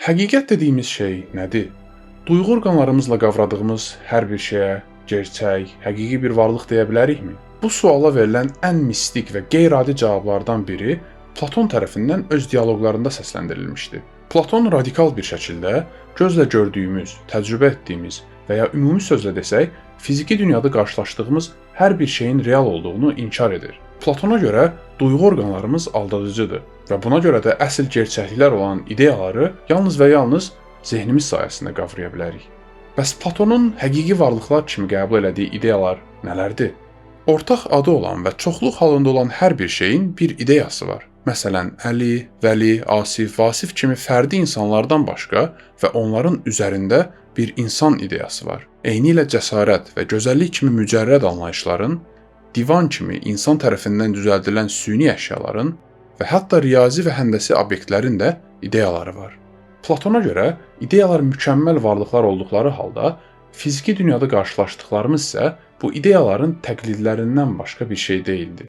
Həqiqət dediyimiz şey nədir? Duyğu orqanlarımızla qavradığımız hər bir şeyə gerçək, həqiqi bir varlıq deyə bilərikmi? Bu suala verilən ən mistik və qeyri-adi cavablardan biri Platon tərəfindən öz dialoqlarında səsləndirilmişdi. Platon radikal bir şəkildə gözlə gördüyümüz, təcrübə etdiyimiz və ya ümumi sözlə desək, fiziki dünyada qarşılaşdığımız hər bir şeyin real olduğunu inkar edir. Platona görə duyğu orqanlarımız aldadıcıdır və buna görə də əsl gerçəkliklər olan ideyaları yalnız və yalnız zehnimiz sayəsində qavraya bilərik. Bəs Platonun həqiqi varlıqlar kimi qəbul elədiyi ideyalar nələrdir? Ortaq adı olan və çoxluq halında olan hər bir şeyin bir ideyası var. Məsələn, Əli, Vəli, Asif, Vasif kimi fərdi insanlardan başqa və onların üzərində bir insan ideyası var. Eynilə cəsarət və gözəllik kimi mücərrəd anlayışların, divan kimi insan tərəfindən düzəldilən süni əşyaların və hətta riyazi və həndəsi obyektlərin də ideyaları var. Platona görə ideyalar mükəmməl varlıqlar olduqları halda, fiziki dünyada qarşılaşdıqlarımız isə bu ideyaların təqlidlərindən başqa bir şey deyildi.